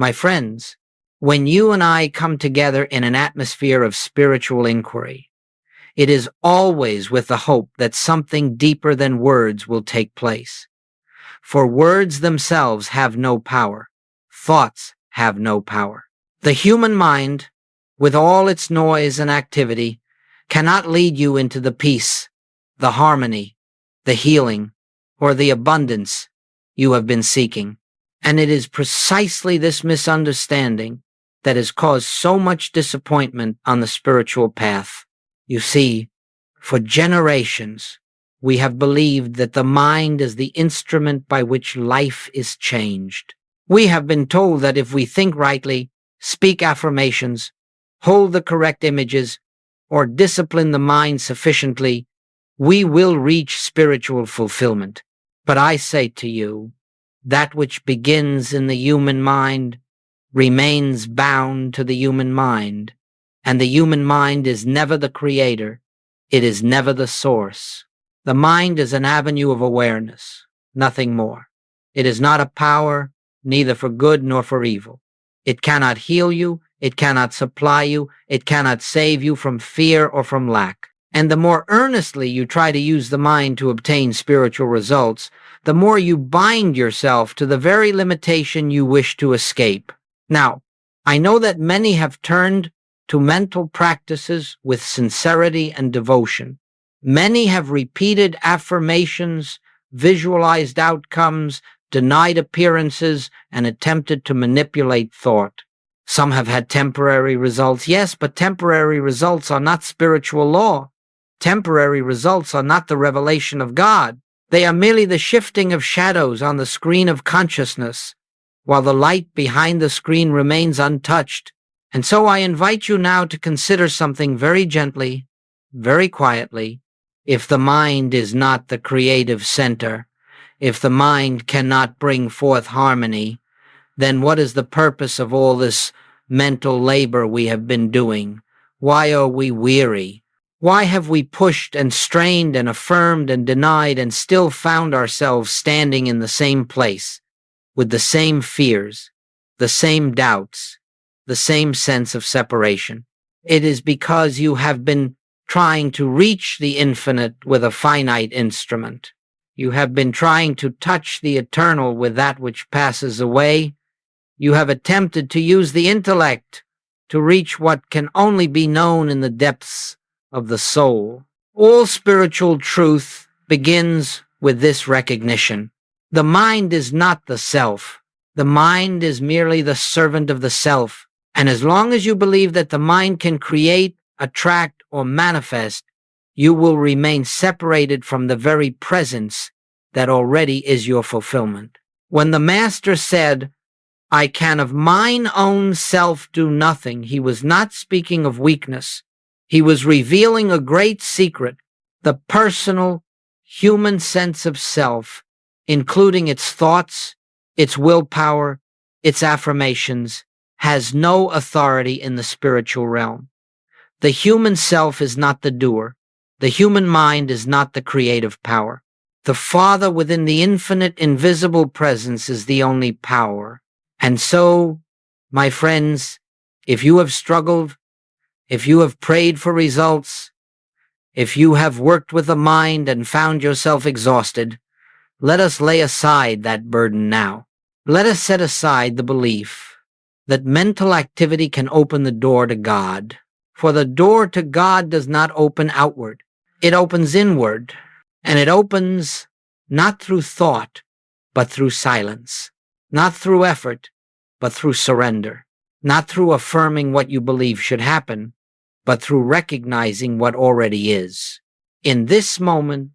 My friends, when you and I come together in an atmosphere of spiritual inquiry, it is always with the hope that something deeper than words will take place. For words themselves have no power. Thoughts have no power. The human mind, with all its noise and activity, cannot lead you into the peace, the harmony, the healing, or the abundance you have been seeking. And it is precisely this misunderstanding that has caused so much disappointment on the spiritual path. You see, for generations, we have believed that the mind is the instrument by which life is changed. We have been told that if we think rightly, speak affirmations, hold the correct images, or discipline the mind sufficiently, we will reach spiritual fulfillment. But I say to you, that which begins in the human mind remains bound to the human mind, and the human mind is never the creator, it is never the source. The mind is an avenue of awareness, nothing more. It is not a power, neither for good nor for evil. It cannot heal you, it cannot supply you, it cannot save you from fear or from lack. And the more earnestly you try to use the mind to obtain spiritual results, the more you bind yourself to the very limitation you wish to escape. Now, I know that many have turned to mental practices with sincerity and devotion. Many have repeated affirmations, visualized outcomes, denied appearances, and attempted to manipulate thought. Some have had temporary results, yes, but temporary results are not spiritual law. Temporary results are not the revelation of God. They are merely the shifting of shadows on the screen of consciousness, while the light behind the screen remains untouched. And so I invite you now to consider something very gently, very quietly. If the mind is not the creative center, if the mind cannot bring forth harmony, then what is the purpose of all this mental labor we have been doing? Why are we weary? Why have we pushed and strained and affirmed and denied and still found ourselves standing in the same place, with the same fears, the same doubts, the same sense of separation? It is because you have been trying to reach the infinite with a finite instrument. You have been trying to touch the eternal with that which passes away. You have attempted to use the intellect to reach what can only be known in the depths of the soul. All spiritual truth begins with this recognition. The mind is not the self. The mind is merely the servant of the self. And as long as you believe that the mind can create, attract, or manifest, you will remain separated from the very presence that already is your fulfillment. When the Master said, "I can of mine own self do nothing," he was not speaking of weakness. He was revealing a great secret. The personal, human sense of self, including its thoughts, its willpower, its affirmations, has no authority in the spiritual realm. The human self is not the doer. The human mind is not the creative power. The Father within the infinite, invisible presence is the only power. And so, my friends, if you have struggled, if you have prayed for results, if you have worked with the mind and found yourself exhausted, let us lay aside that burden now. Let us set aside the belief that mental activity can open the door to God. For the door to God does not open outward. It opens inward, and it opens not through thought, but through silence, not through effort, but through surrender, not through affirming what you believe should happen, but through recognizing what already is. In this moment,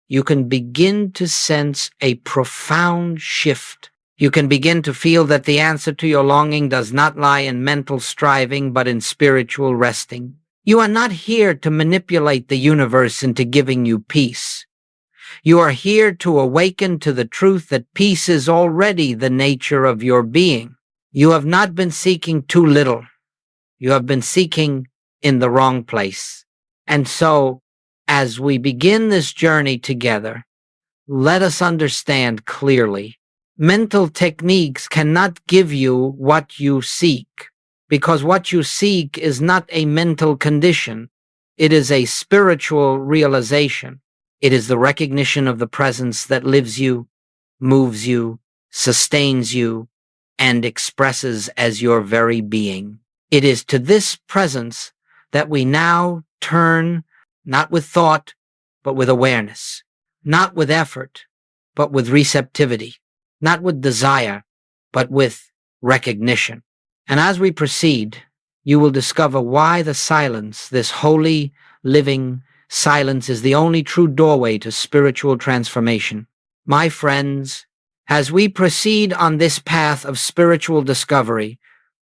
you can begin to sense a profound shift. You can begin to feel that the answer to your longing does not lie in mental striving, but in spiritual resting. You are not here to manipulate the universe into giving you peace. You are here to awaken to the truth that peace is already the nature of your being. You have not been seeking too little. You have been seeking in the wrong place. And so, as we begin this journey together, let us understand clearly Mental techniques cannot give you what you seek, because what you seek is not a mental condition. It is a spiritual realization. It is the recognition of the presence that lives you, moves you, sustains you, and expresses as your very being. It is to this presence that we now turn, not with thought, but with awareness, not with effort, but with receptivity, not with desire, but with recognition. And as we proceed, you will discover why the silence, this holy, living silence, is the only true doorway to spiritual transformation. My friends, as we proceed on this path of spiritual discovery,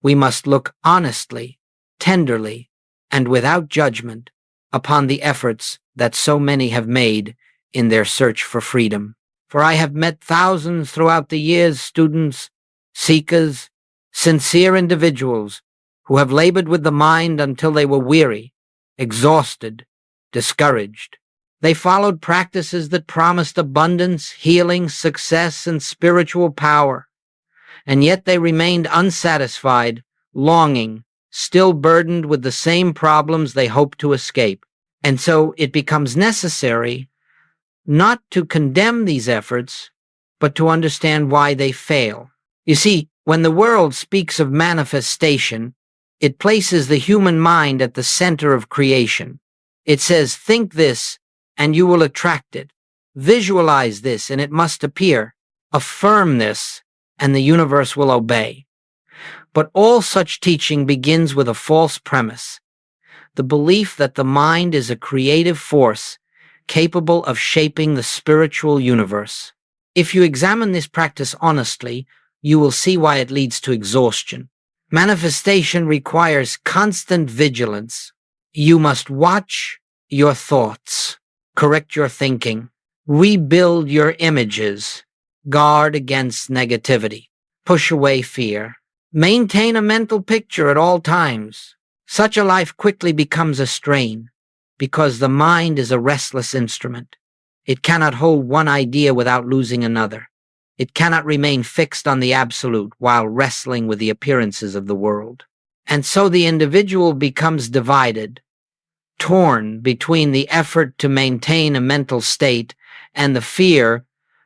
we must look honestly, tenderly, and without judgment upon the efforts that so many have made in their search for freedom. For I have met thousands throughout the years, students, seekers, sincere individuals who have labored with the mind until they were weary, exhausted, discouraged. They followed practices that promised abundance, healing, success, and spiritual power, and yet they remained unsatisfied, longing, still burdened with the same problems they hoped to escape. And so it becomes necessary not to condemn these efforts, but to understand why they fail. You see, when the world speaks of manifestation, it places the human mind at the center of creation. It says, think this, and you will attract it. Visualize this, and it must appear. Affirm this, and the universe will obey. But all such teaching begins with a false premise: the belief that the mind is a creative force capable of shaping the spiritual universe. If you examine this practice honestly, you will see why it leads to exhaustion. Manifestation requires constant vigilance. You must watch your thoughts, correct your thinking, rebuild your images, guard against negativity, push away fear, maintain a mental picture at all times. Such a life quickly becomes a strain, because the mind is a restless instrument. It cannot hold one idea without losing another. It cannot remain fixed on the absolute while wrestling with the appearances of the world. And so the individual becomes divided, torn between the effort to maintain a mental state and the fear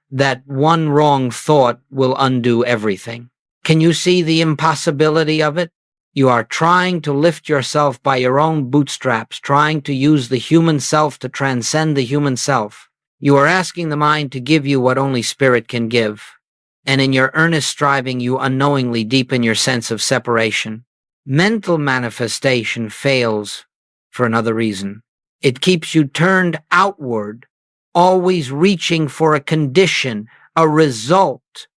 that one wrong thought will undo everything. Can you see the impossibility of it? You are trying to lift yourself by your own bootstraps, trying to use the human self to transcend the human self. You are asking the mind to give you what only spirit can give. And in your earnest striving, you unknowingly deepen your sense of separation. Mental manifestation fails for another reason. It keeps you turned outward, always reaching for a condition, a result,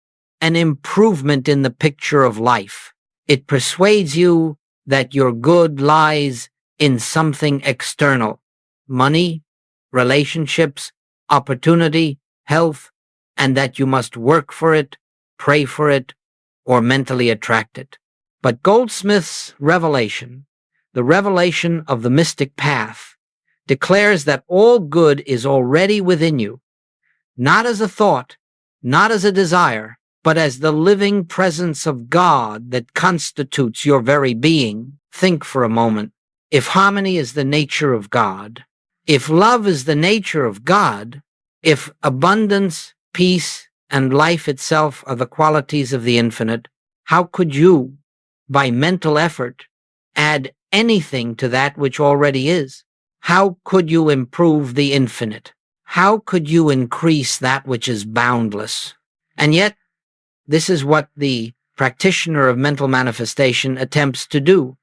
an improvement in the picture of life. It persuades you that your good lies in something external: money, relationships, opportunity, health, and that you must work for it, pray for it, or mentally attract it. But Goldsmith's revelation, the revelation of the mystic path, declares that all good is already within you, not as a thought, not as a desire, but as the living presence of God that constitutes your very being. Think for a moment. If harmony is the nature of God, if love is the nature of God, if abundance, peace, and life itself are the qualities of the infinite, how could you, by mental effort, add anything to that which already is? How could you improve the infinite? How could you increase that which is boundless? And yet, this is what the practitioner of mental manifestation attempts to do: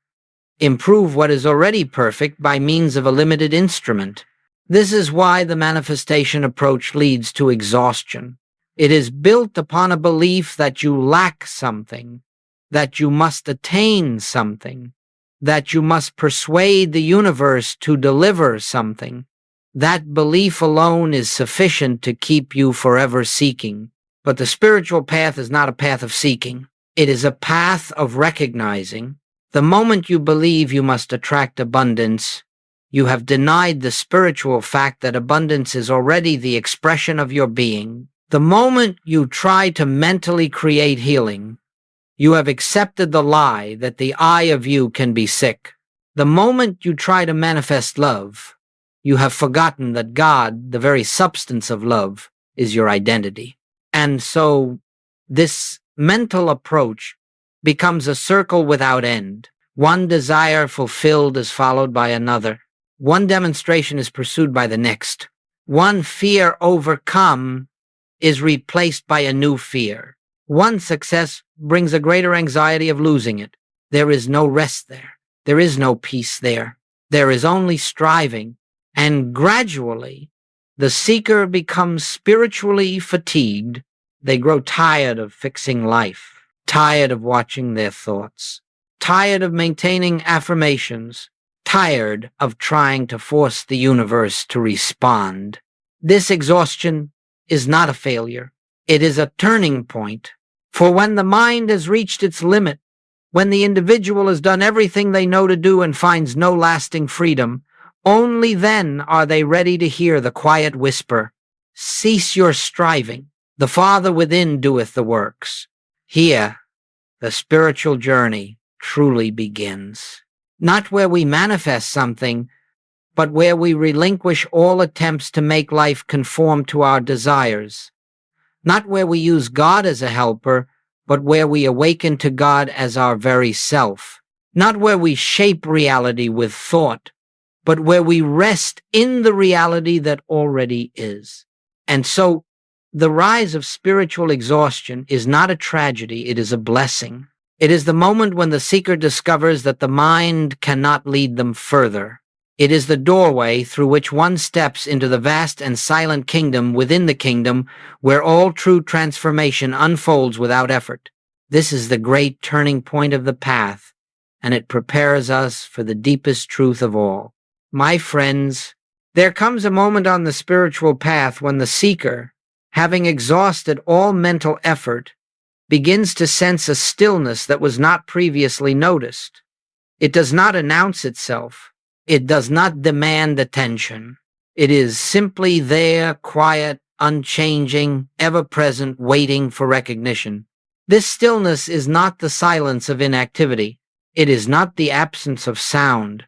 improve what is already perfect by means of a limited instrument. This is why the manifestation approach leads to exhaustion. It is built upon a belief that you lack something, that you must attain something, that you must persuade the universe to deliver something. That belief alone is sufficient to keep you forever seeking. But the spiritual path is not a path of seeking. It is a path of recognizing. The moment you believe you must attract abundance, you have denied the spiritual fact that abundance is already the expression of your being. The moment you try to mentally create healing, you have accepted the lie that the eye of you can be sick. The moment you try to manifest love, you have forgotten that God, the very substance of love, is your identity. And so this mental approach becomes a circle without end. One desire fulfilled is followed by another. One demonstration is pursued by the next. One fear overcome is replaced by a new fear. One success brings a greater anxiety of losing it. There is no rest there. There is no peace there. There is only striving. And gradually, the seeker becomes spiritually fatigued. They grow tired of fixing life, tired of watching their thoughts, tired of maintaining affirmations, tired of trying to force the universe to respond. This exhaustion is not a failure. It is a turning point. For when the mind has reached its limit, when the individual has done everything they know to do and finds no lasting freedom, only then are they ready to hear the quiet whisper, "Cease your striving. The Father within doeth the works." Here, the spiritual journey truly begins. Not where we manifest something, but where we relinquish all attempts to make life conform to our desires. Not where we use God as a helper, but where we awaken to God as our very self. Not where we shape reality with thought, but where we rest in the reality that already is. And so, the rise of spiritual exhaustion is not a tragedy, it is a blessing. It is the moment when the seeker discovers that the mind cannot lead them further. It is the doorway through which one steps into the vast and silent kingdom within the kingdom where all true transformation unfolds without effort. This is the great turning point of the path, and it prepares us for the deepest truth of all. My friends, there comes a moment on the spiritual path when the seeker, having exhausted all mental effort, begins to sense a stillness that was not previously noticed. It does not announce itself. It does not demand attention. It is simply there, quiet, unchanging, ever-present, waiting for recognition. This stillness is not the silence of inactivity. It is not the absence of sound,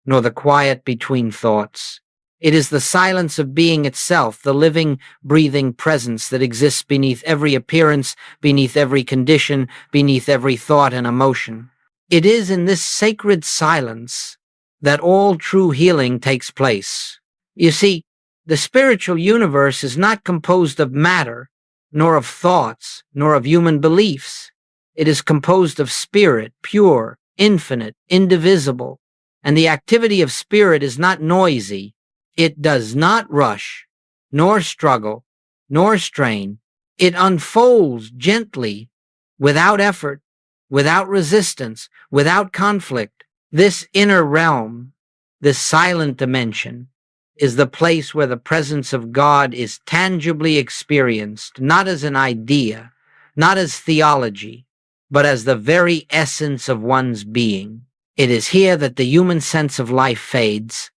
nor the quiet between thoughts. It is the silence of being itself, the living, breathing presence that exists beneath every appearance, beneath every condition, beneath every thought and emotion. It is in this sacred silence that all true healing takes place. You see, the spiritual universe is not composed of matter, nor of thoughts, nor of human beliefs. It is composed of spirit, pure, infinite, indivisible. And the activity of spirit is not noisy. It does not rush, nor struggle, nor strain. It unfolds gently, without effort, without resistance, without conflict. This inner realm, this silent dimension, is the place where the presence of God is tangibly experienced, not as an idea, not as theology, but as the very essence of one's being. It is here that the human sense of life fades,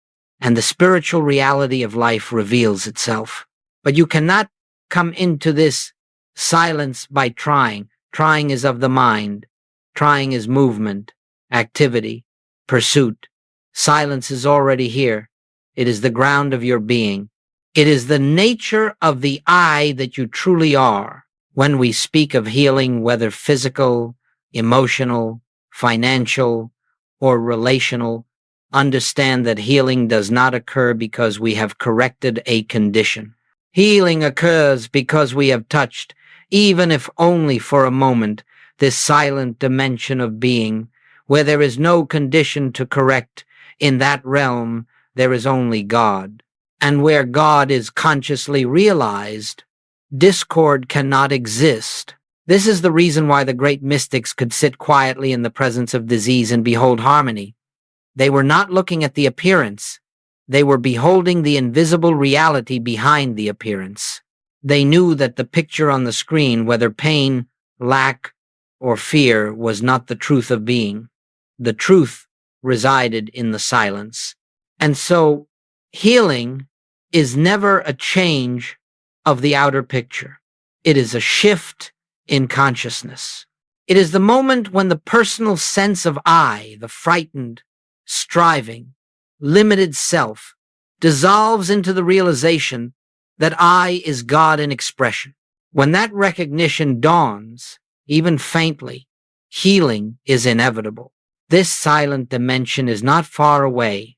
and the spiritual reality of life reveals itself. But you cannot come into this silence by trying. Trying is of the mind. Trying is movement, activity, pursuit. Silence is already here. It is the ground of your being. It is the nature of the I that you truly are. When we speak of healing, whether physical, emotional, financial, or relational, understand that healing does not occur because we have corrected a condition. Healing occurs because we have touched, even if only for a moment, this silent dimension of being, where there is no condition to correct. In that realm, there is only God. And where God is consciously realized, discord cannot exist. This is the reason why the great mystics could sit quietly in the presence of disease and behold harmony. They were not looking at the appearance. They were beholding the invisible reality behind the appearance. They knew that the picture on the screen, whether pain, lack, or fear, was not the truth of being. The truth resided in the silence. And so, healing is never a change of the outer picture. It is a shift in consciousness. It is the moment when the personal sense of I, the frightened, striving, limited self, dissolves into the realization that I is God in expression. When that recognition dawns, even faintly, healing is inevitable. This silent dimension is not far away.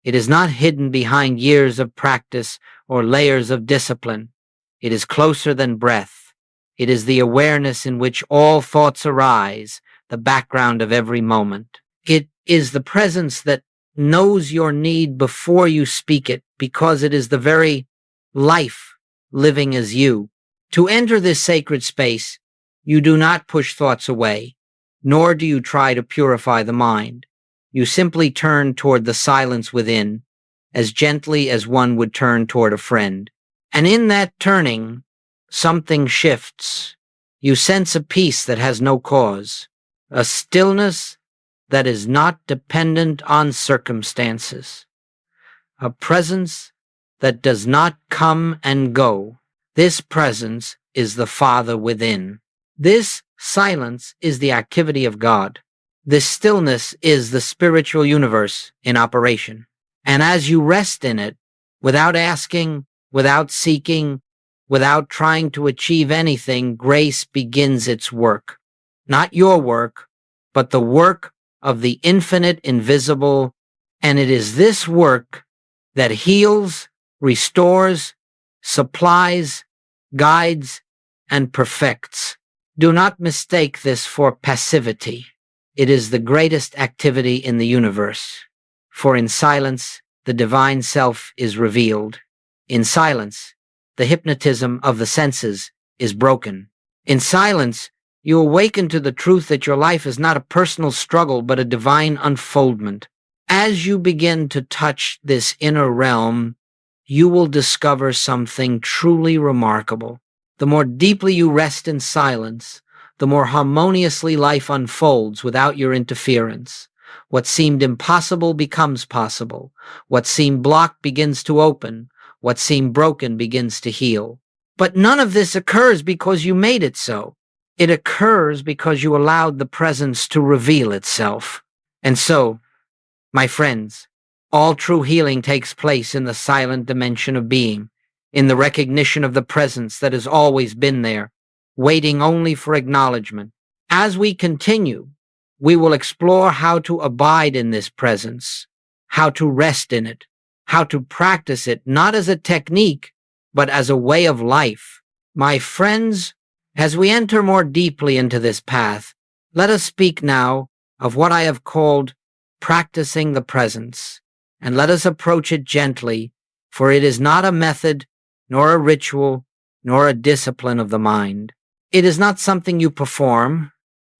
It is not hidden behind years of practice or layers of discipline. It is closer than breath. It is the awareness in which all thoughts arise, the background of every moment. It is the presence that knows your need before you speak it, because it is the very life living as you. To enter this sacred space, you do not push thoughts away, nor do you try to purify the mind. You simply turn toward the silence within, as gently as one would turn toward a friend. And in that turning, something shifts. You sense a peace that has no cause, a stillness that is not dependent on circumstances, a presence that does not come and go. This presence is the Father within. This silence is the activity of God. This stillness is the spiritual universe in operation. And as you rest in it, without asking, without seeking, without trying to achieve anything, grace begins its work. Not your work, but the work of the infinite invisible, and it is this work that heals, restores, supplies, guides, and perfects. Do not mistake this for passivity. It is the greatest activity in the universe, for in silence, the divine self is revealed. In silence, the hypnotism of the senses is broken. In silence, you awaken to the truth that your life is not a personal struggle, but a divine unfoldment. As you begin to touch this inner realm, you will discover something truly remarkable. The more deeply you rest in silence, the more harmoniously life unfolds without your interference. What seemed impossible becomes possible. What seemed blocked begins to open. What seemed broken begins to heal. But none of this occurs because you made it so. It occurs because you allowed the presence to reveal itself. And so, my friends, all true healing takes place in the silent dimension of being, in the recognition of the presence that has always been there, waiting only for acknowledgement. As we continue, we will explore how to abide in this presence, how to rest in it, how to practice it not as a technique, but as a way of life. My friends, as we enter more deeply into this path, let us speak now of what I have called practicing the presence, and let us approach it gently, for it is not a method, nor a ritual, nor a discipline of the mind. It is not something you perform,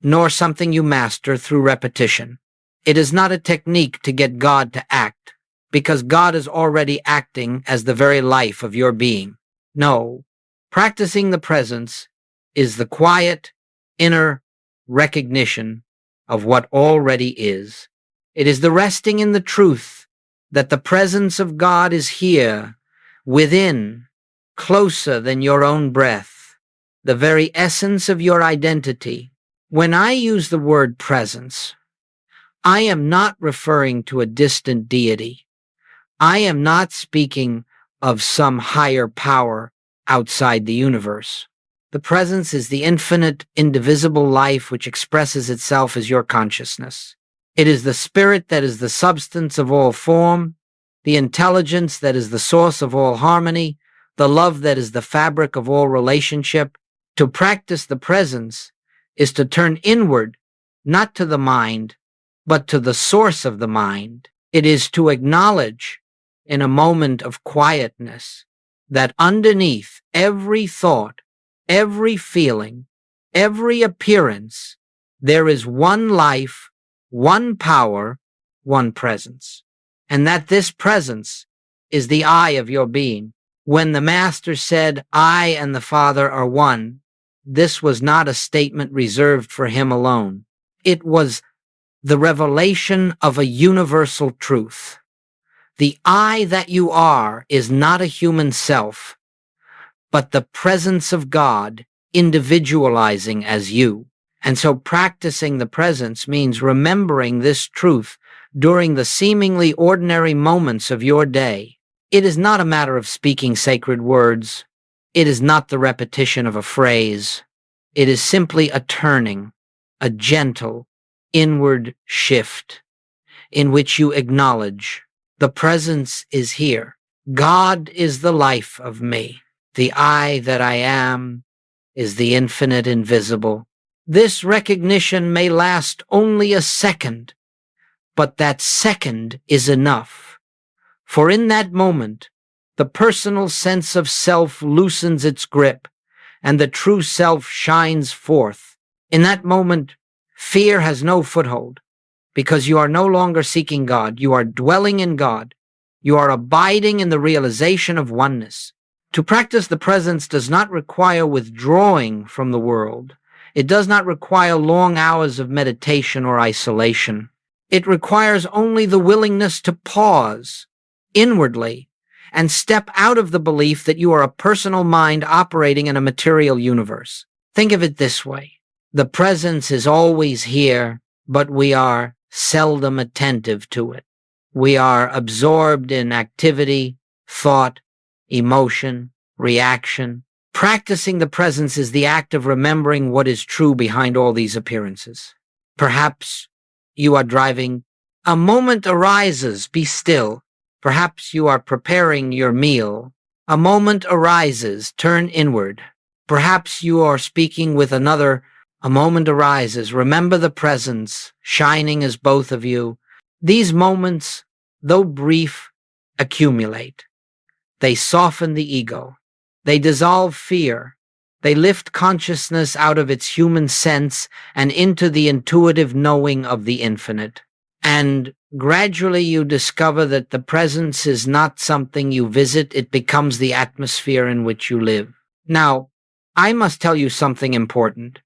nor something you master through repetition. It is not a technique to get God to act, because God is already acting as the very life of your being. No, practicing the presence is the quiet, inner recognition of what already is. It is the resting in the truth that the presence of God is here, within, closer than your own breath, the very essence of your identity. When I use the word presence, I am not referring to a distant deity. I am not speaking of some higher power outside the universe. The presence is the infinite, indivisible life which expresses itself as your consciousness. It is the spirit that is the substance of all form, the intelligence that is the source of all harmony, the love that is the fabric of all relationship. To practice the presence is to turn inward, not to the mind, but to the source of the mind. It is to acknowledge, in a moment of quietness, that underneath every thought, every feeling, every appearance, there is one life, one power, one presence. And that this presence is the I of your being. When the Master said, I and the Father are one, this was not a statement reserved for him alone. It was the revelation of a universal truth. The I that you are is not a human self, but the presence of God individualizing as you. And so practicing the presence means remembering this truth during the seemingly ordinary moments of your day. It is not a matter of speaking sacred words. It is not the repetition of a phrase. It is simply a turning, a gentle, inward shift in which you acknowledge the presence is here. God is the life of me. The I that I am is the infinite invisible. This recognition may last only a second, but that second is enough. For in that moment, the personal sense of self loosens its grip, and the true self shines forth. In that moment, fear has no foothold, because you are no longer seeking God. You are dwelling in God. You are abiding in the realization of oneness. To practice the presence does not require withdrawing from the world. It does not require long hours of meditation or isolation. It requires only the willingness to pause inwardly and step out of the belief that you are a personal mind operating in a material universe. Think of it this way. The presence is always here, but we are seldom attentive to it. We are absorbed in activity, thought, emotion, reaction. Practicing the presence is the act of remembering what is true behind all these appearances. Perhaps you are driving. A moment arises, be still. Perhaps you are preparing your meal. A moment arises, turn inward. Perhaps you are speaking with another. A moment arises, remember the presence, shining as both of you. These moments, though brief, accumulate. They soften the ego. They dissolve fear. They lift consciousness out of its human sense and into the intuitive knowing of the infinite. And gradually you discover that the presence is not something you visit, it becomes the atmosphere in which you live. Now, I must tell you something important.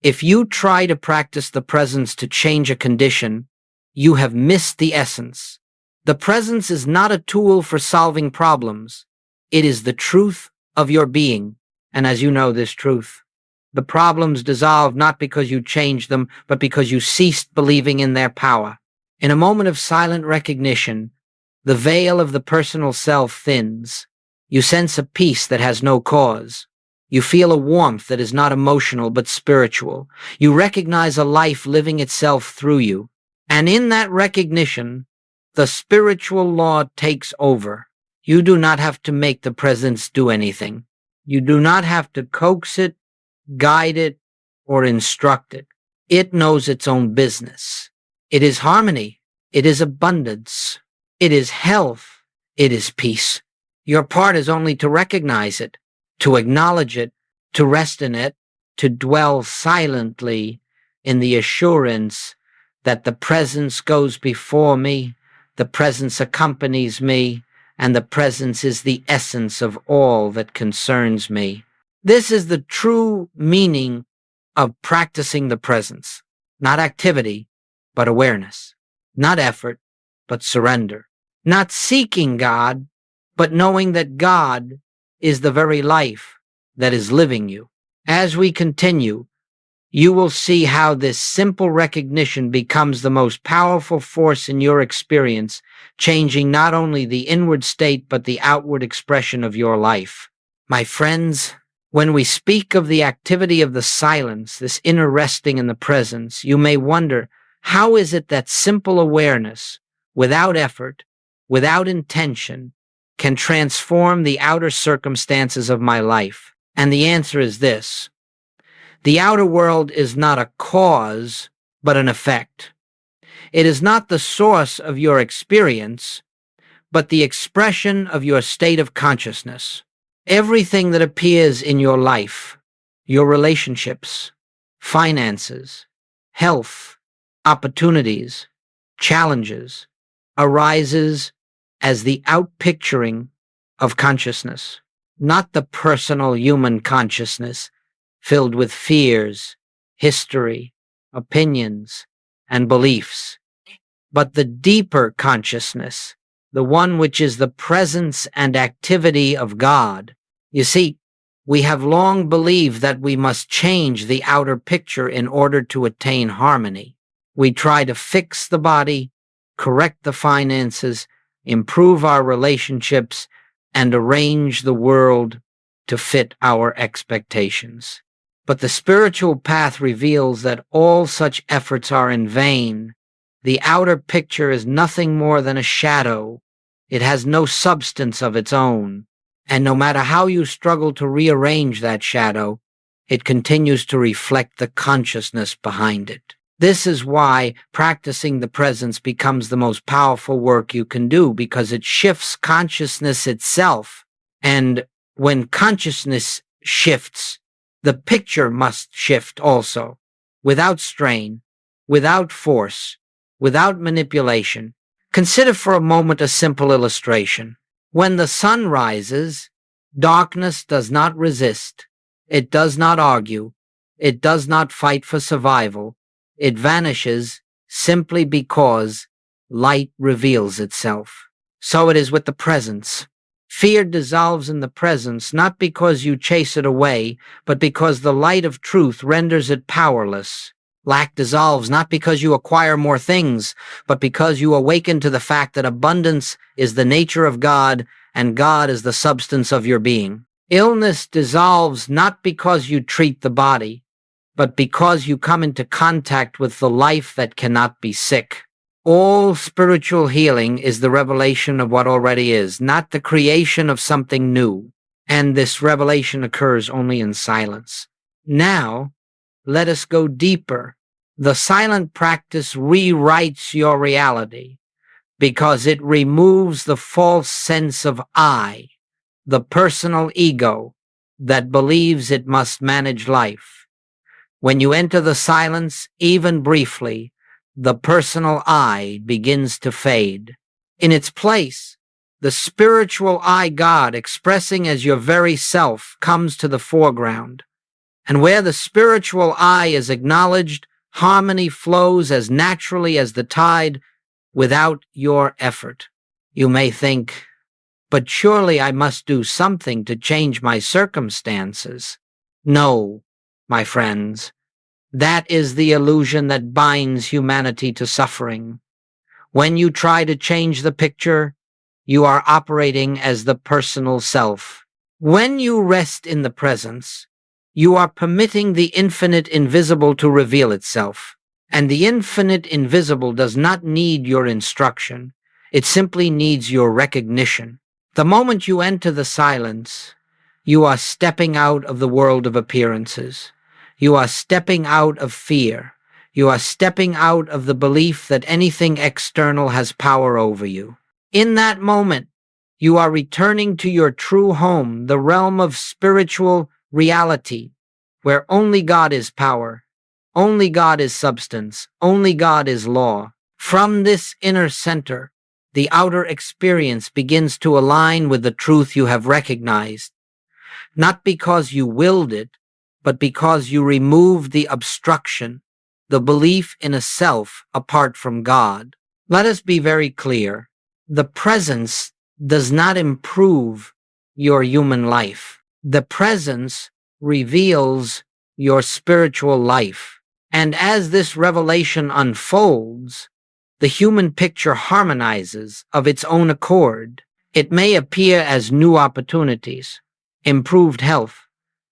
If you try to practice the presence to change a condition, you have missed the essence. The presence is not a tool for solving problems. It is the truth of your being. And as you know this truth, the problems dissolve not because you changed them, but because you ceased believing in their power. In a moment of silent recognition, the veil of the personal self thins. You sense a peace that has no cause. You feel a warmth that is not emotional but spiritual. You recognize a life living itself through you. And in that recognition, the spiritual law takes over. You do not have to make the presence do anything. You do not have to coax it, guide it, or instruct it. It knows its own business. It is harmony. It is abundance. It is health. It is peace. Your part is only to recognize it, to acknowledge it, to rest in it, to dwell silently in the assurance that the presence goes before me, the presence accompanies me, and the presence is the essence of all that concerns me. This is the true meaning of practicing the presence. Not activity, but awareness. Not effort, but surrender. Not seeking God, but knowing that God is the very life that is living you. As we continue, you will see how this simple recognition becomes the most powerful force in your experience, changing not only the inward state but the outward expression of your life. My friends, when we speak of the activity of the silence, this inner resting in the presence, you may wonder, how is it that simple awareness, without effort, without intention, can transform the outer circumstances of my life? And the answer is this. The outer world is not a cause, but an effect. It is not the source of your experience, but the expression of your state of consciousness. Everything that appears in your life, your relationships, finances, health, opportunities, challenges, arises as the outpicturing of consciousness, not the personal human consciousness filled with fears, history, opinions, and beliefs, but the deeper consciousness, the one which is the presence and activity of God. You see, We have long believed that we must change the outer picture in order to attain harmony. We try to fix the body, correct the finances, improve our relationships, and arrange the world to fit our expectations. But the spiritual path reveals that all such efforts are in vain. The outer picture is nothing more than a shadow. It has no substance of its own. And no matter how you struggle to rearrange that shadow, it continues to reflect the consciousness behind it. This is why practicing the presence becomes the most powerful work you can do, because it shifts consciousness itself. And when consciousness shifts, the picture must shift also, without strain, without force, without manipulation. Consider for a moment a simple illustration. When the sun rises, darkness does not resist. It does not argue. It does not fight for survival. It vanishes simply because light reveals itself. So it is with the presence. Fear dissolves in the presence, not because you chase it away, but because the light of truth renders it powerless. Lack dissolves not because you acquire more things, but because you awaken to the fact that abundance is the nature of God and God is the substance of your being. Illness dissolves not because you treat the body, but because you come into contact with the life that cannot be sick. All spiritual healing is the revelation of what already is, not the creation of something new. And this revelation occurs only in silence. Now, let us go deeper. The silent practice rewrites your reality because it removes the false sense of I, the personal ego that believes it must manage life. When you enter the silence, even briefly, the personal I begins to fade. In its place, the spiritual I God, expressing as your very self, comes to the foreground. And where the spiritual I is acknowledged, harmony flows as naturally as the tide without your effort. You may think, but surely I must do something to change my circumstances. No, my friends. That is the illusion that binds humanity to suffering. When you try to change the picture, you are operating as the personal self. When you rest in the presence, you are permitting the infinite invisible to reveal itself. And the infinite invisible does not need your instruction. It simply needs your recognition. The moment you enter the silence, you are stepping out of the world of appearances. You are stepping out of fear. You are stepping out of the belief that anything external has power over you. In that moment, you are returning to your true home, the realm of spiritual reality, where only God is power, only God is substance, only God is law. From this inner center, the outer experience begins to align with the truth you have recognized, not because you willed it, but because you removed the obstruction, the belief in a self apart from God. Let us be very clear. The presence does not improve your human life. The presence reveals your spiritual life. And as this revelation unfolds, the human picture harmonizes of its own accord. It may appear as new opportunities, improved health,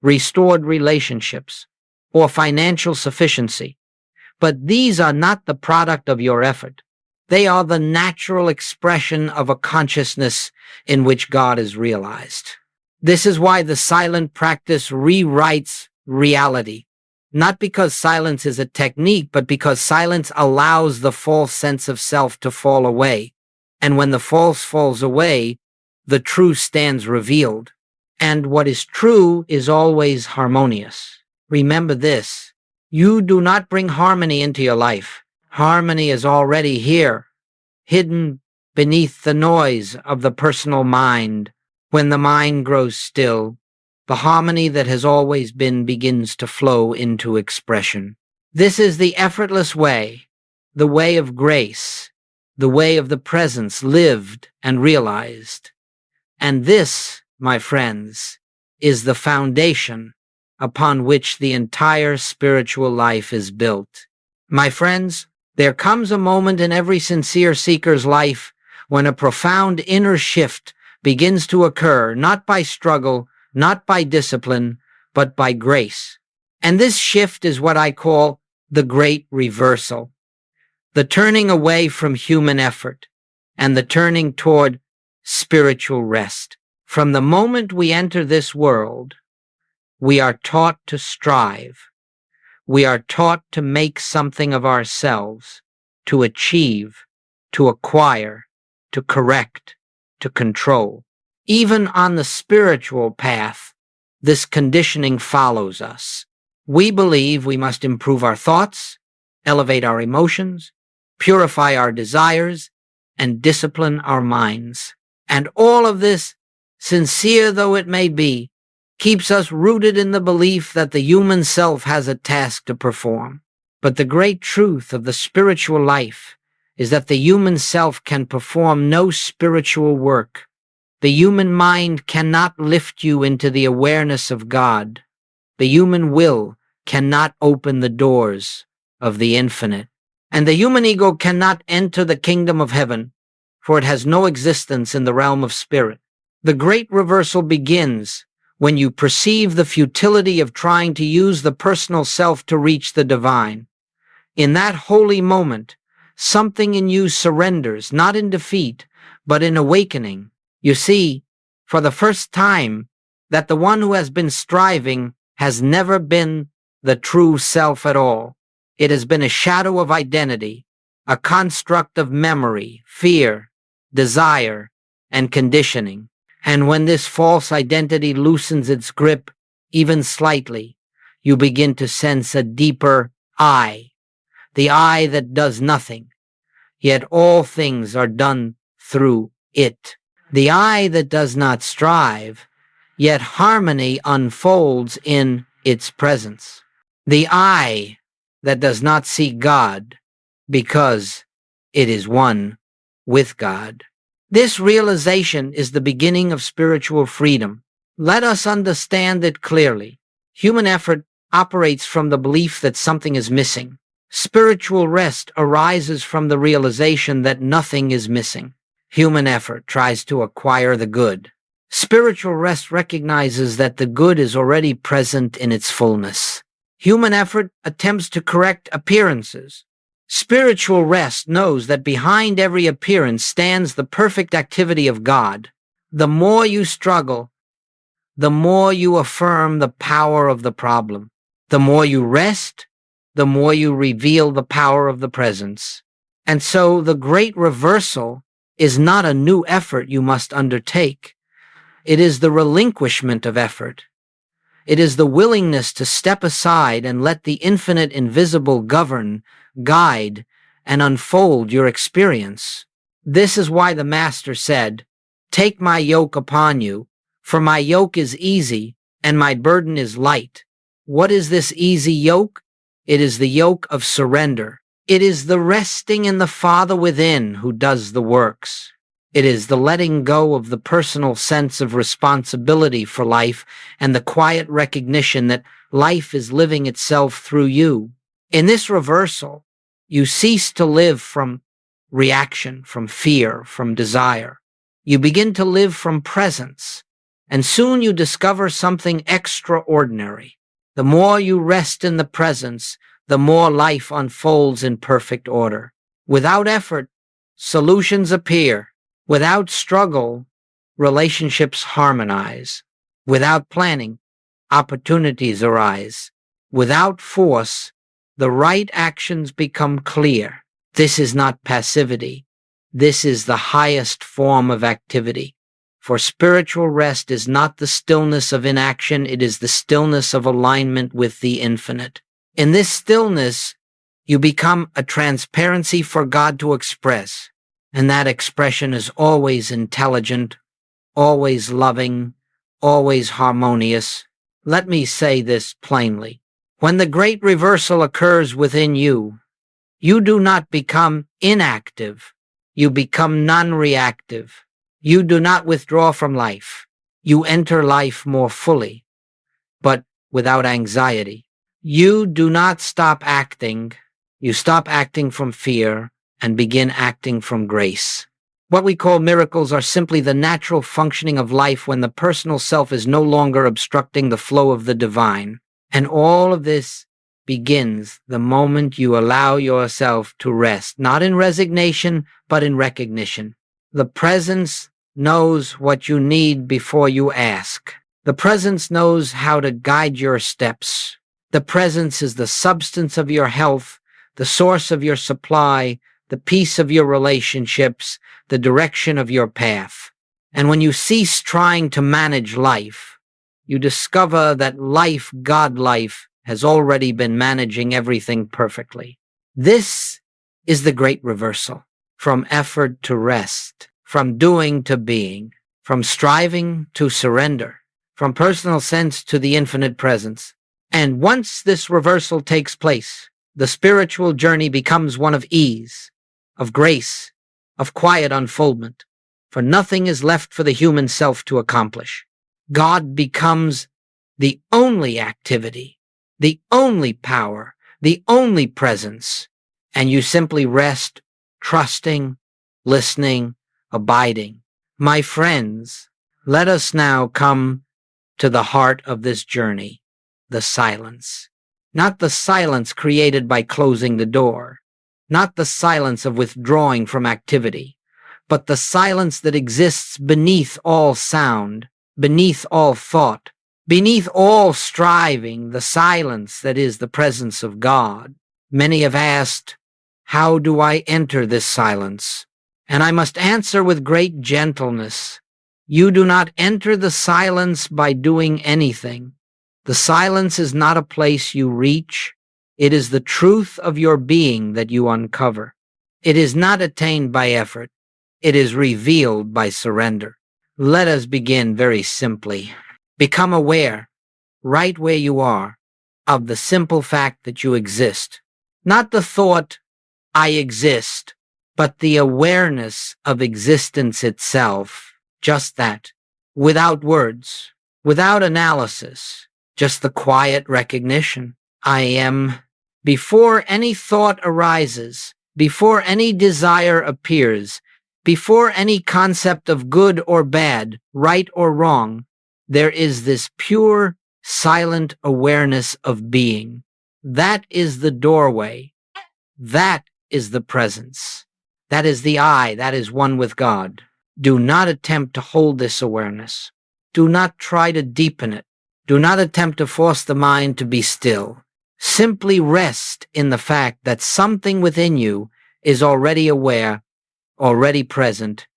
restored relationships, or financial sufficiency. But these are not the product of your effort. They are the natural expression of a consciousness in which God is realized. This is why the silent practice rewrites reality. Not because silence is a technique, but because silence allows the false sense of self to fall away. And when the false falls away, the true stands revealed. And what is true is always harmonious. Remember this. You do not bring harmony into your life. Harmony is already here, hidden beneath the noise of the personal mind. When the mind grows still, the harmony that has always been begins to flow into expression. This is the effortless way, the way of grace, the way of the presence lived and realized. And this, my friends, is the foundation upon which the entire spiritual life is built. My friends, there comes a moment in every sincere seeker's life when a profound inner shift begins to occur, not by struggle, not by discipline, but by grace. And this shift is what I call the great reversal, the turning away from human effort and the turning toward spiritual rest. From the moment we enter this world, we are taught to strive. We are taught to make something of ourselves, to achieve, to acquire, to correct, to control. Even on the spiritual path, this conditioning follows us. We believe we must improve our thoughts, elevate our emotions, purify our desires, and discipline our minds. And all of this, sincere though it may be, keeps us rooted in the belief that the human self has a task to perform. But the great truth of the spiritual life is that the human self can perform no spiritual work. The human mind cannot lift you into the awareness of God. The human will cannot open the doors of the infinite. And the human ego cannot enter the kingdom of heaven, for it has no existence in the realm of spirit. The great reversal begins when you perceive the futility of trying to use the personal self to reach the divine. In that holy moment, something in you surrenders, not in defeat, but in awakening. You see, for the first time, that the one who has been striving has never been the true self at all. It has been a shadow of identity, a construct of memory, fear, desire, and conditioning. And when this false identity loosens its grip, even slightly, you begin to sense a deeper I, the I that does nothing, yet all things are done through it. The I that does not strive, yet harmony unfolds in its presence. The I that does not seek God, because it is one with God. This realization is the beginning of spiritual freedom. Let us understand it clearly. Human effort operates from the belief that something is missing. Spiritual rest arises from the realization that nothing is missing. Human effort tries to acquire the good. Spiritual rest recognizes that the good is already present in its fullness. Human effort attempts to correct appearances. Spiritual rest knows that behind every appearance stands the perfect activity of God. The more you struggle, the more you affirm the power of the problem. The more you rest, the more you reveal the power of the presence. And so the great reversal is not a new effort you must undertake. It is the relinquishment of effort. It is the willingness to step aside and let the infinite invisible govern, guide, and unfold your experience. This is why the Master said, "Take my yoke upon you, for my yoke is easy and my burden is light." What is this easy yoke? It is the yoke of surrender. It is the resting in the Father within who does the works. It is the letting go of the personal sense of responsibility for life and the quiet recognition that life is living itself through you. In this reversal, you cease to live from reaction, from fear, from desire. You begin to live from presence, and soon you discover something extraordinary. The more you rest in the presence, the more life unfolds in perfect order. Without effort, solutions appear. Without struggle, relationships harmonize. Without planning, opportunities arise. Without force, the right actions become clear. This is not passivity. This is the highest form of activity. For spiritual rest is not the stillness of inaction, it is the stillness of alignment with the infinite. In this stillness, you become a transparency for God to express, and that expression is always intelligent, always loving, always harmonious. Let me say this plainly. When the great reversal occurs within you, you do not become inactive, you become non-reactive. You do not withdraw from life. You enter life more fully, but without anxiety. You do not stop acting. You stop acting from fear and begin acting from grace. What we call miracles are simply the natural functioning of life when the personal self is no longer obstructing the flow of the divine. And all of this begins the moment you allow yourself to rest, not in resignation, but in recognition. The presence knows what you need before you ask. The presence knows how to guide your steps. The presence is the substance of your health, the source of your supply, the peace of your relationships, the direction of your path. And when you cease trying to manage life, you discover that life, God life, has already been managing everything perfectly. This is the great reversal, from effort to rest, from doing to being, from striving to surrender, from personal sense to the infinite presence. And once this reversal takes place, the spiritual journey becomes one of ease, of grace, of quiet unfoldment, for nothing is left for the human self to accomplish. God becomes the only activity, the only power, the only presence, and you simply rest, trusting, listening, abiding. My friends, let us now come to the heart of this journey, the silence. Not the silence created by closing the door, not the silence of withdrawing from activity, but the silence that exists beneath all sound, beneath all thought, beneath all striving, the silence that is the presence of God. Many have asked, how do I enter this silence? And I must answer with great gentleness, you do not enter the silence by doing anything. The silence is not a place you reach. It is the truth of your being that you uncover. It is not attained by effort. It is revealed by surrender. Let us begin very simply. Become aware, right where you are, of the simple fact that you exist. Not the thought, I exist, but the awareness of existence itself. Just that, without words, without analysis, just the quiet recognition. I am. Before any thought arises, before any desire appears, before any concept of good or bad, right or wrong, there is this pure, silent awareness of being. That is the doorway. That is the presence. That is the I. That is one with God. Do not attempt to hold this awareness. Do not try to deepen it. Do not attempt to force the mind to be still. Simply rest in the fact that something within you is already aware, already present,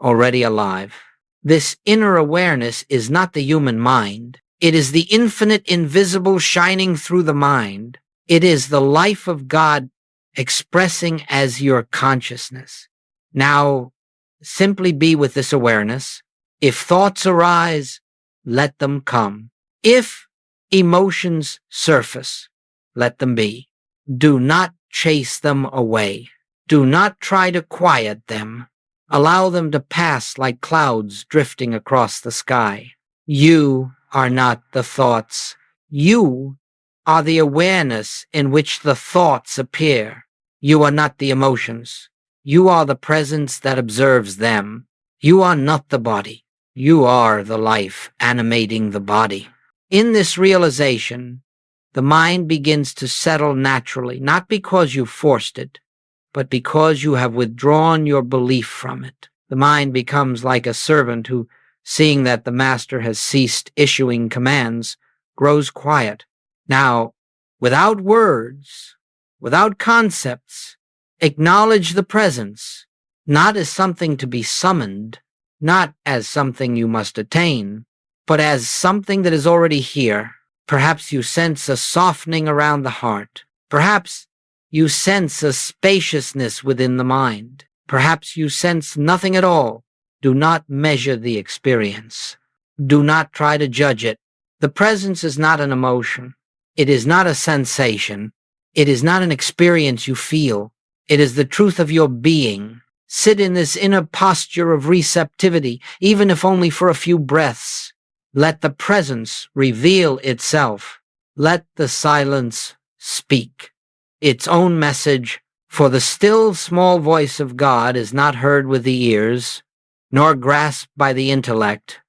already alive. This inner awareness is not the human mind. It is the infinite invisible shining through the mind. It is the life of God expressing as your consciousness. Now, simply be with this awareness. If thoughts arise, let them come. If emotions surface, let them be. Do not chase them away. Do not try to quiet them. Allow them to pass like clouds drifting across the sky. You are not the thoughts. You are the awareness in which the thoughts appear. You are not the emotions. You are the presence that observes them. You are not the body. You are the life animating the body. In this realization, the mind begins to settle naturally, not because you forced it, but because you have withdrawn your belief from it. The mind becomes like a servant who, seeing that the master has ceased issuing commands, grows quiet. Now, without words, without concepts, acknowledge the presence, not as something to be summoned, not as something you must attain, but as something that is already here. Perhaps you sense a softening around the heart. Perhaps you sense a spaciousness within the mind. Perhaps you sense nothing at all. Do not measure the experience. Do not try to judge it. The presence is not an emotion. It is not a sensation. It is not an experience you feel. It is the truth of your being. Sit in this inner posture of receptivity, even if only for a few breaths. Let the presence reveal itself. Let the silence speak its own message, for the still small voice of God is not heard with the ears, nor grasped by the intellect.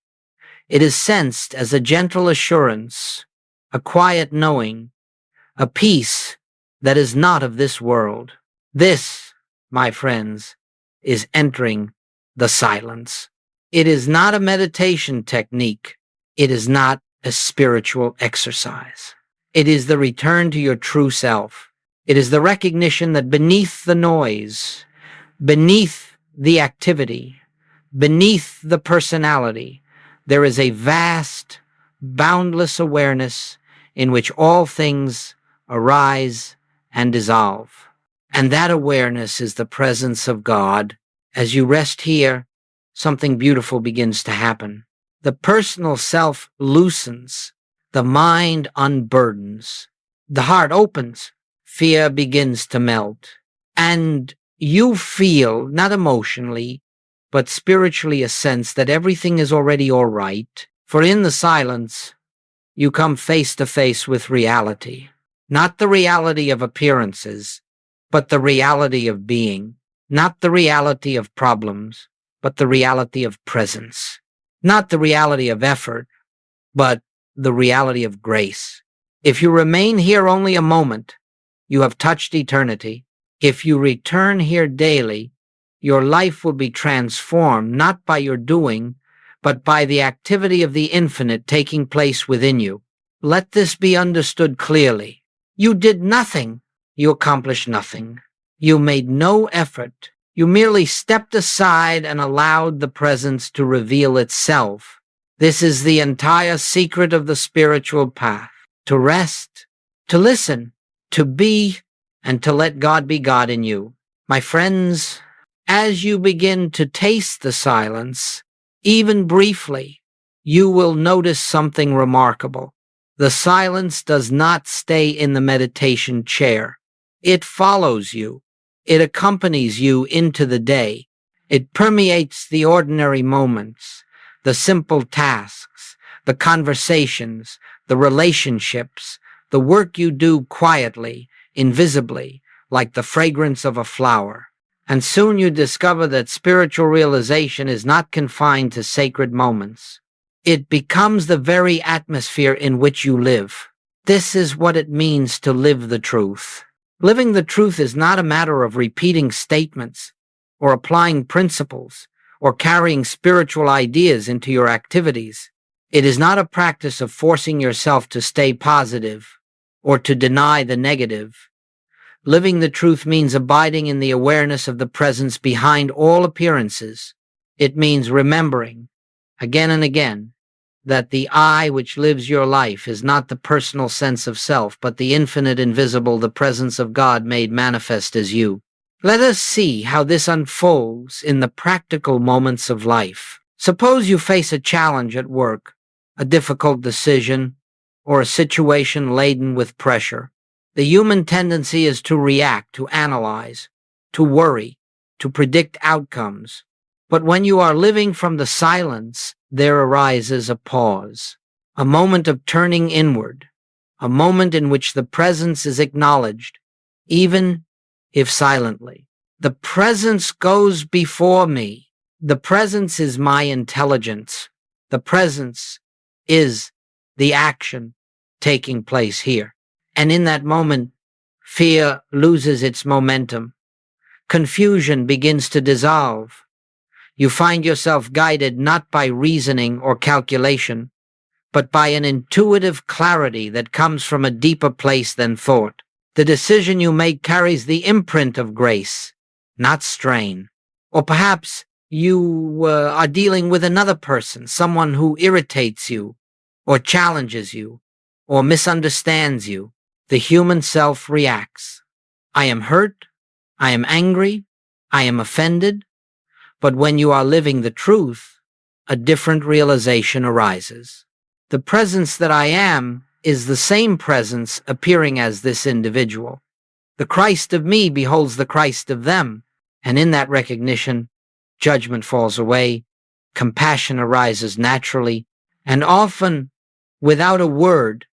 It is sensed as a gentle assurance, a quiet knowing, a peace that is not of this world. This, my friends, is entering the silence. It is not a meditation technique. It is not a spiritual exercise. It is the return to your true self. It is the recognition that beneath the noise, beneath the activity, beneath the personality, there is a vast, boundless awareness in which all things arise and dissolve. And that awareness is the presence of God. As you rest here, something beautiful begins to happen. The personal self loosens, the mind unburdens, the heart opens, fear begins to melt, and you feel, not emotionally, but spiritually, a sense that everything is already all right. For in the silence, you come face to face with reality. Not the reality of appearances, but the reality of being. Not the reality of problems, but the reality of presence. Not the reality of effort, but the reality of grace. If you remain here only a moment, you have touched eternity. If you return here daily, your life will be transformed not by your doing, but by the activity of the infinite taking place within you. Let this be understood clearly. You did nothing. You accomplished nothing. You made no effort. You merely stepped aside and allowed the presence to reveal itself. This is the entire secret of the spiritual path. To rest, to listen, to be, and to let God be God in you. My friends, as you begin to taste the silence, even briefly, you will notice something remarkable. The silence does not stay in the meditation chair. It follows you. It accompanies you into the day. It permeates the ordinary moments, the simple tasks, the conversations, the relationships, the work you do quietly, invisibly, like the fragrance of a flower. And soon you discover that spiritual realization is not confined to sacred moments. It becomes the very atmosphere in which you live. This is what it means to live the truth. Living the truth is not a matter of repeating statements or applying principles or carrying spiritual ideas into your activities. It is not a practice of forcing yourself to stay positive or to deny the negative. Living the truth means abiding in the awareness of the presence behind all appearances. It means remembering, again and again, that the I which lives your life is not the personal sense of self, but the infinite invisible, the presence of God made manifest as you. Let us see how this unfolds in the practical moments of life. Suppose you face a challenge at work, a difficult decision, or a situation laden with pressure. The human tendency is to react, to analyze, to worry, to predict outcomes. But when you are living from the silence, there arises a pause, a moment of turning inward, a moment in which the presence is acknowledged, even if silently. The presence goes before me. The presence is my intelligence. The presence is the action taking place here. And in that moment, fear loses its momentum. Confusion begins to dissolve. You find yourself guided not by reasoning or calculation, but by an intuitive clarity that comes from a deeper place than thought. The decision you make carries the imprint of grace, not strain. Or perhaps you are dealing with another person, someone who irritates you, or challenges you, or misunderstands you. The human self reacts. I am hurt, I am angry, I am offended. But when you are living the truth, a different realization arises. The presence that I am is the same presence appearing as this individual. The Christ of me beholds the Christ of them, and in that recognition, judgment falls away, compassion arises naturally, And often, without a word,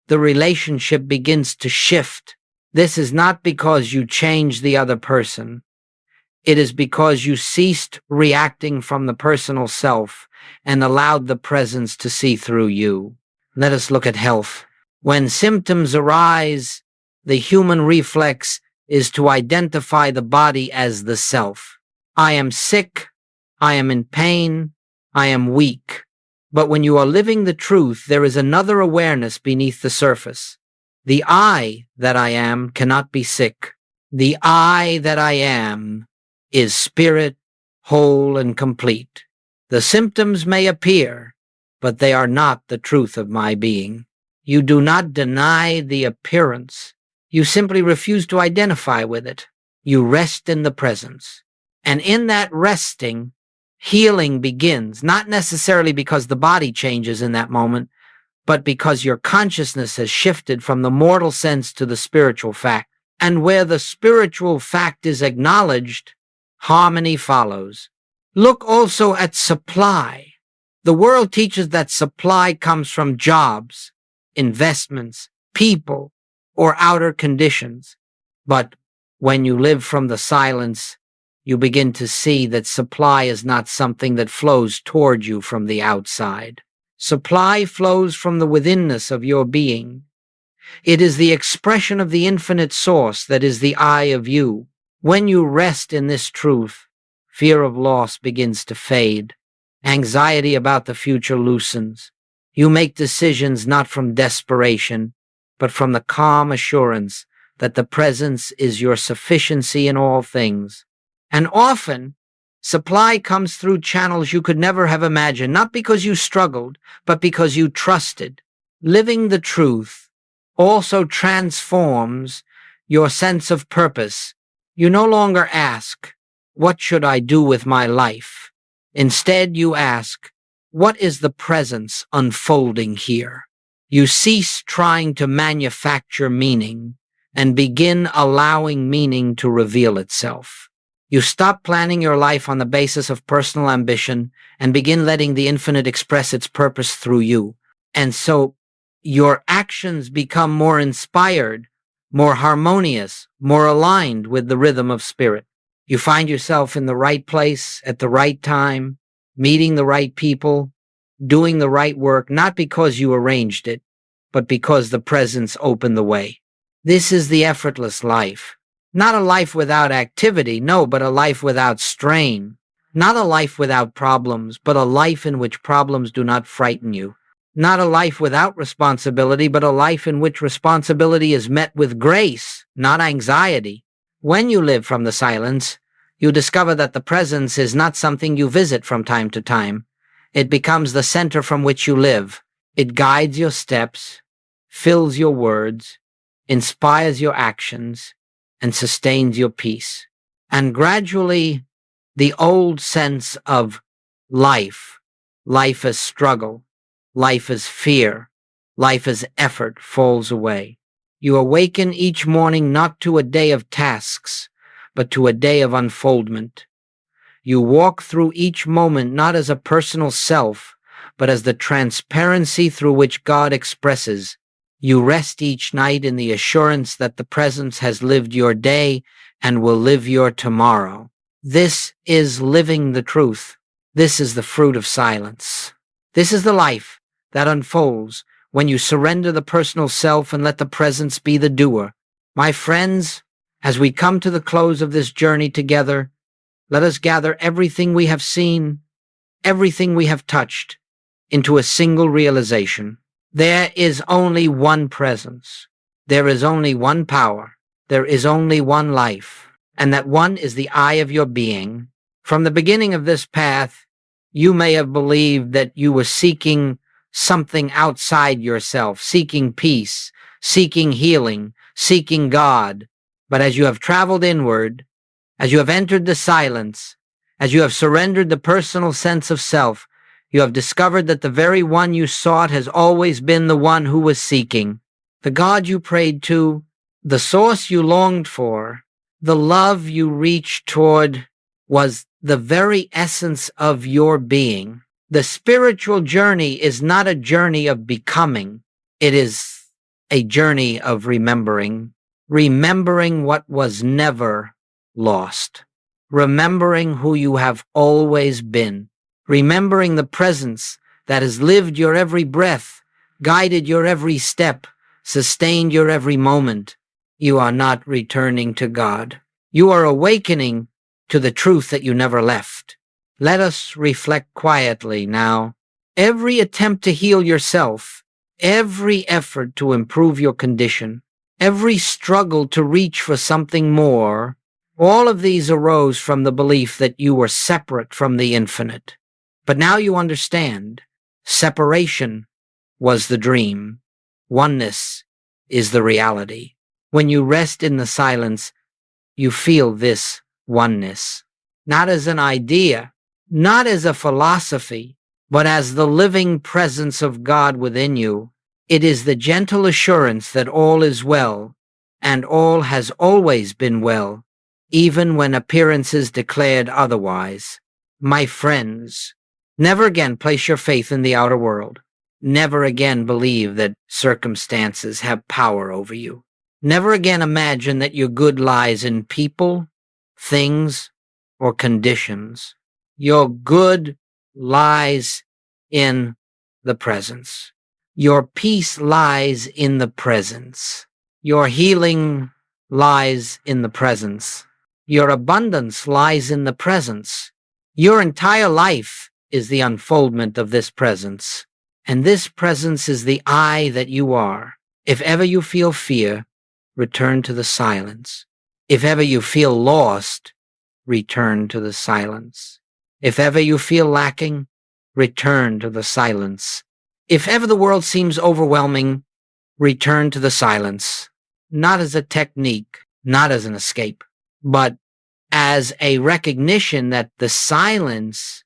the relationship begins to shift. This is not because you changed the other person. It is because you ceased reacting from the personal self and allowed the presence to see through you. Let us look at health. When symptoms arise, the human reflex is to identify the body as the self. I am sick, I am in pain, I am weak. But when you are living the truth, there is another awareness beneath the surface. The I that I am cannot be sick. The I that I am is spirit, whole and complete. The symptoms may appear, but they are not the truth of my being. You do not deny the appearance. You simply refuse to identify with it. You rest in the presence. And in that resting, healing begins, not necessarily because the body changes in that moment, but because your consciousness has shifted from the mortal sense to the spiritual fact. And where the spiritual fact is acknowledged, harmony follows. Look also at supply. The world teaches that supply comes from jobs, investments, people, or outer conditions. But when you live from the silence, you begin to see that supply is not something that flows toward you from the outside. Supply flows from the withinness of your being. It is the expression of the infinite source that is the I of you. When you rest in this truth, fear of loss begins to fade. Anxiety about the future loosens. You make decisions not from desperation, but from the calm assurance that the presence is your sufficiency in all things. And often, supply comes through channels you could never have imagined, not because you struggled, but because you trusted. Living the truth also transforms your sense of purpose. You no longer ask, what should I do with my life? Instead, you ask, what is the presence unfolding here? You cease trying to manufacture meaning and begin allowing meaning to reveal itself. You stop planning your life on the basis of personal ambition and begin letting the infinite express its purpose through you. And so your actions become more inspired, more harmonious, more aligned with the rhythm of spirit. You find yourself in the right place at the right time, meeting the right people, doing the right work, not because you arranged it, but because the presence opened the way. This is the effortless life. Not a life without activity, no, but a life without strain. Not a life without problems, but a life in which problems do not frighten you. Not a life without responsibility, but a life in which responsibility is met with grace, not anxiety. When you live from the silence, you discover that the presence is not something you visit from time to time. It becomes the center from which you live. It guides your steps, fills your words, inspires your actions, and sustains your peace. And gradually, the old sense of life as struggle, life as fear, life as effort falls away. You awaken each morning not to a day of tasks, but to a day of unfoldment. You walk through each moment not as a personal self, but as the transparency through which God expresses. You rest each night in the assurance that the presence has lived your day and will live your tomorrow. This is living the truth. This is the fruit of silence. This is the life that unfolds when you surrender the personal self and let the presence be the doer. My friends, as we come to the close of this journey together, let us gather everything we have seen, everything we have touched, into a single realization. There is only one presence. There is only one power. There is only one life. And that one is the I of your being. From the beginning of this path, you may have believed that you were seeking something outside yourself, seeking peace, seeking healing, seeking God. But as you have traveled inward, as you have entered the silence, as you have surrendered the personal sense of self, you have discovered that the very one you sought has always been the one who was seeking. The God you prayed to, the source you longed for, the love you reached toward was the very essence of your being. The spiritual journey is not a journey of becoming. It is a journey of remembering. Remembering what was never lost. Remembering who you have always been. Remembering the presence that has lived your every breath, guided your every step, sustained your every moment. You are not returning to God. You are awakening to the truth that you never left. Let us reflect quietly now. Every attempt to heal yourself, every effort to improve your condition, every struggle to reach for something more, all of these arose from the belief that you were separate from the infinite. But now you understand. Separation was the dream. Oneness is the reality. When you rest in the silence, you feel this oneness, not as an idea, not as a philosophy, but as the living presence of God within you. It is the gentle assurance that all is well, and all has always been well, even when appearances declared otherwise. My friends, never again place your faith in the outer world. Never again believe that circumstances have power over you. Never again imagine that your good lies in people, things, or conditions. Your good lies in the presence. Your peace lies in the presence. Your healing lies in the presence. Your abundance lies in the presence. Your entire life is the unfoldment of this presence. And this presence is the I that you are. If ever you feel fear, return to the silence. If ever you feel lost, return to the silence. If ever you feel lacking, return to the silence. If ever the world seems overwhelming, return to the silence. Not as a technique, not as an escape, but as a recognition that the silence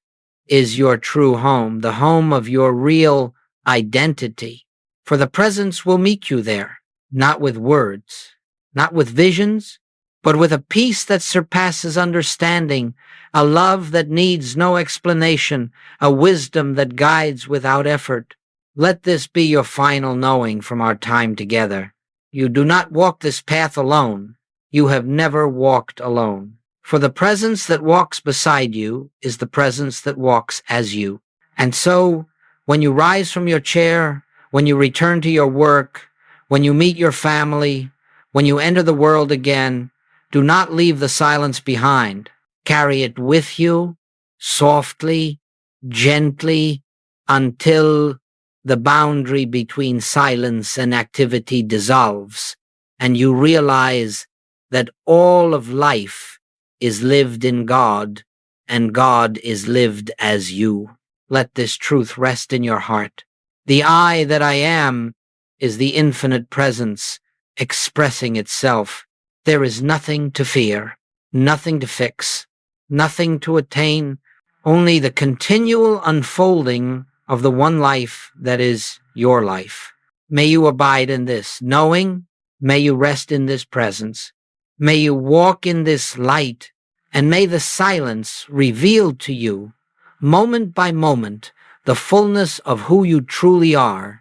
is your true home, the home of your real identity. For the presence will meet you there, not with words, not with visions, but with a peace that surpasses understanding, a love that needs no explanation, a wisdom that guides without effort. Let this be your final knowing from our time together. You do not walk this path alone. You have never walked alone. For the presence that walks beside you is the presence that walks as you. And so, when you rise from your chair, when you return to your work, when you meet your family, when you enter the world again, do not leave the silence behind. Carry it with you, softly, gently, until the boundary between silence and activity dissolves, and you realize that all of life is lived in God, and God is lived as you. Let this truth rest in your heart. The I that I am is the infinite presence expressing itself. There is nothing to fear, nothing to fix, nothing to attain, only the continual unfolding of the one life that is your life. May you abide in this knowing, may you rest in this presence, may you walk in this light, and may the silence reveal to you, moment by moment, the fullness of who you truly are,